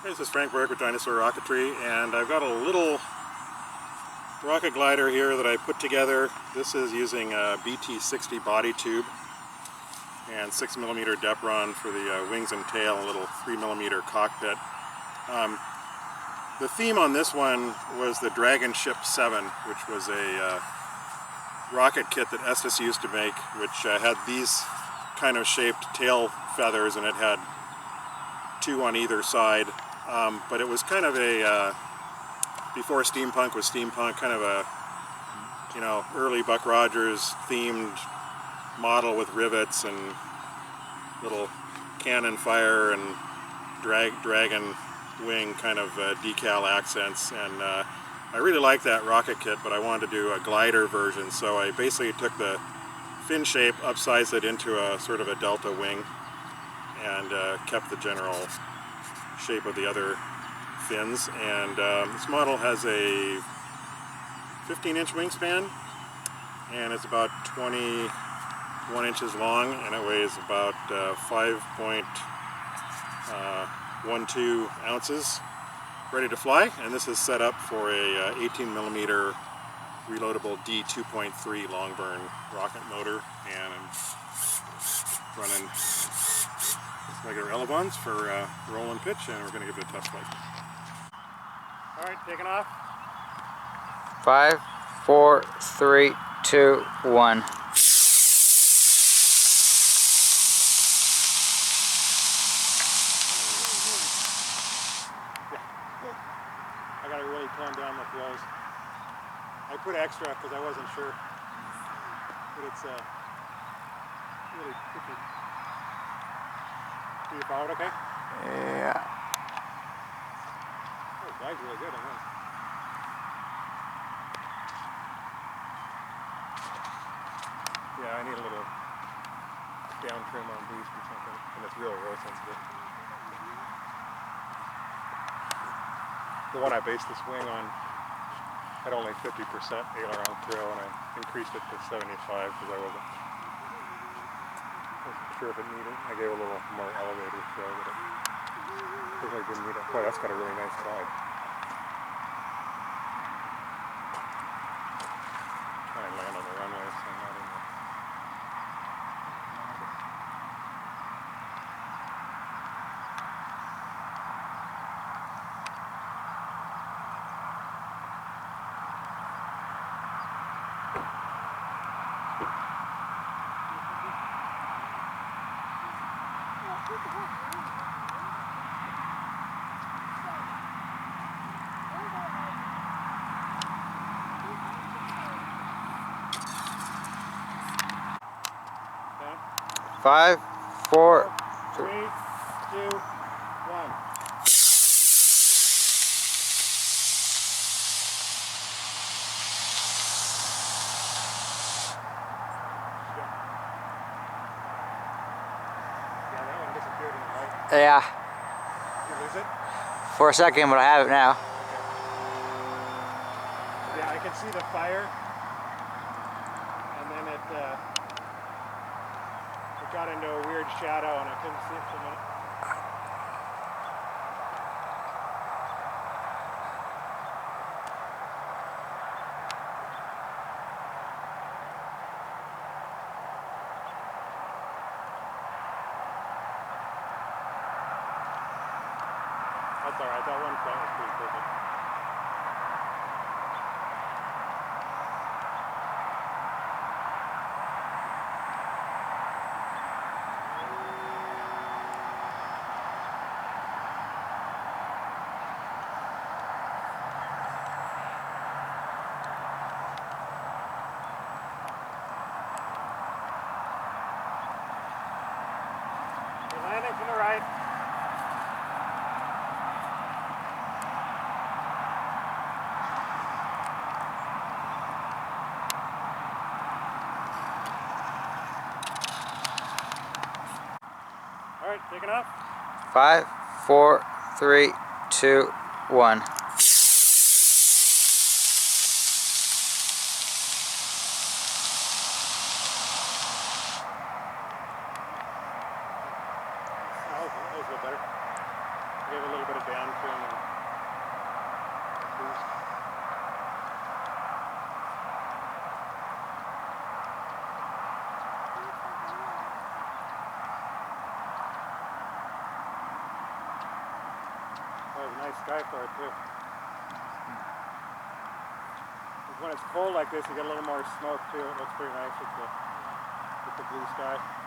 This is Frank Burke with Dinosaur Rocketry, and I've got a little rocket glider here that I put together. This is using a BT60 body tube and 6mm depron for the wings and tail, a little 3mm cockpit. The theme on this one was the Dragonship 7, which was a rocket kit that Estes used to make, which had these kind of shaped tail feathers, and it had two on either side. But it was kind of a, before steampunk was steampunk, kind of a, you know, early Buck Rogers themed model with rivets and little cannon fire and dragon wing kind of decal accents. And I really like that rocket kit, but I wanted to do a glider version, so I basically took the fin shape, upsized it into a sort of a delta wing, and kept the general shape of the other fins. And this model has a 15-inch wingspan, and it's about 21 inches long, and it weighs about 5.12 ounces, ready to fly. And this is set up for a 18mm reloadable D2.3 long burn rocket motor, and I'm running regular elevons for roll and pitch, and we're going to give it a test flight. Alright, taking off. 5, 4, 3, 2, 1. I gotta really tone down the throws. I put extra because I wasn't sure, but it's really tricky. Do you follow it okay? Yeah. Oh, the guy's really good on this. Yeah, I need a little down trim on boost or something, and it's real sensitive. The one I based this wing on had only 50% aileron throw, and I increased it to 75 because I wasn't sure if it needed. I gave a little more elevator throw, but it really didn't need it. Boy, that's got a really nice glide. Try and land on the runway so I'm not in the... Okay. 5, 4, 3, 2, 1. Yeah, that one disappeared in the light. Yeah. Did you lose it? For a second, but I have it now. Okay. Yeah, I can see the fire, and then it got into a weird shadow, and I couldn't see it for a minute. That's alright, that one flight was pretty perfect. We're landing from the right. Alright, taking off. 5, 4, 3, 2, 1. That was a little better. Gave a little bit of band trim and boost. Oh, there's a nice sky for it too. When it's cold like this, you get a little more smoke too. It looks pretty nice with the blue sky.